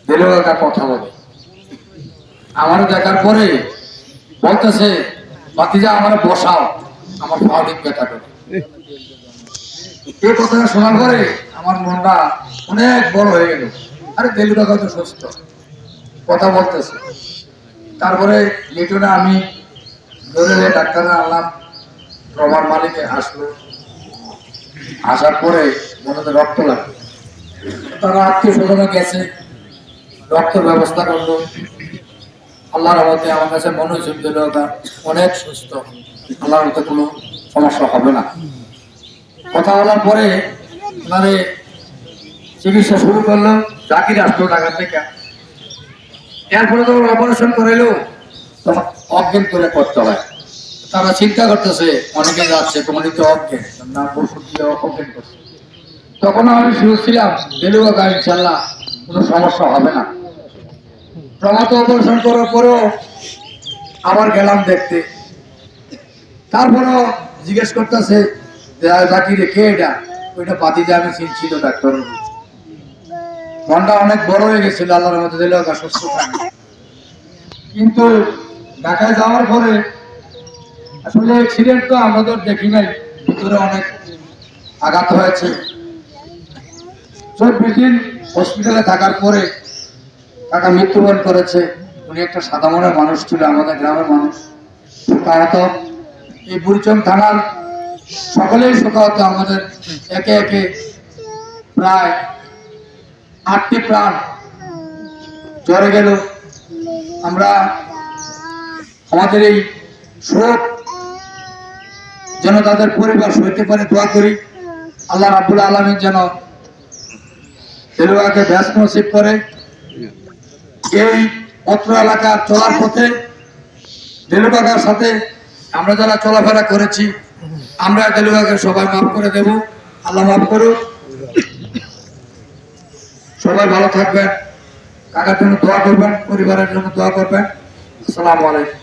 দিলেও একটা কথা বলে আমার দেখার পরে বলতেছে ভাতিজা আমার বসাও, আমার ফাউলিং ব্যথা করে। এই কথাটা শোনার পরে আমার মনটা অনেক বড় হয়ে গেল। আরে দেলু কাকা তো সুস্থ, কথা বলতেছে। তারপরে লিটনে আমি ধরে ডাক্তাররা আনলাম, প্রমাণ মালিকে আসলো। আসার পরে মনে রক্ত লাগলো, তারা আত্মীয় স্বজনে গেছে, রক্তের ব্যবস্থা করলো। আল্লাহর রহমতে আমার কাছে মনে হয়েছে দিলটা অনেক সুস্থ, আল্লাহর রহমতে কোনো সমস্যা হবে না। কথা বলার পরে মানে চিকিৎসা শুরু করলো। জাকির আসলো ঢাকা থেকে, এরপরে তো অপারেশন করাইলো, তখন অজ্ঞান করে করতে হয়। তারা চিন্তা করতেছে অনেকে যাচ্ছে তোমারই তো অজ্ঞান, না ওষুধ দিয়ে অজ্ঞান করছে। তখন আমি শুনছিলাম দিলু কাকা ইনশাল্লাহ কোনো সমস্যা হবে না। প্রমাত অপারেশন করার পরেও আবার গেলাম দেখতে। তারপরেও জিজ্ঞেস করতেছে জাকিরে কে এটা, ওইটা ভাতিজা, আমি চিনছিল ডাক্তার। মনটা অনেক বড় হয়ে গেছিল, আল্লাহর মধ্যে দিল সুস্থ থাকে। কিন্তু ঢাকায় যাওয়ার পরে আসলে অ্যাক্সিডেন্ট তো আমাদের দেখি নাই, ভিতরে অনেক আঘাত হয়েছে। 24 দিন হসপিটালে থাকার পরে কাকা মৃত্যুবরণ করেছে। উনি একটা সাদা মনের মানুষ ছিল, আমাদের গ্রামের মানুষ। শোকাহত এই বুড়িচং থানার সকলেই শোকাহত। আমাদের একে একে প্রায় 8টি প্রাণ জ্বরে গেল। আমরা আমাদের এই শোক যেন তাদের পরিবার সইতে পারে দোয়া করি। আল্লাহ রাব্বুল আলামিন যেন দিলুয়াকে ব্যস্ত নসিব করে। এই অত্র এলাকার চলার পথে দিলু কাকার সাথে আমরা যারা চলাফেরা করেছি, আমরা দিলু কাকাকে সবাই মাফ করে দেব। আল্লাহ মাফ করুক। সবাই ভালো থাকবেন, কাকার জন্য দোয়া করবেন, পরিবারের জন্য দোয়া করবেন। আসসালামু আলাইকুম।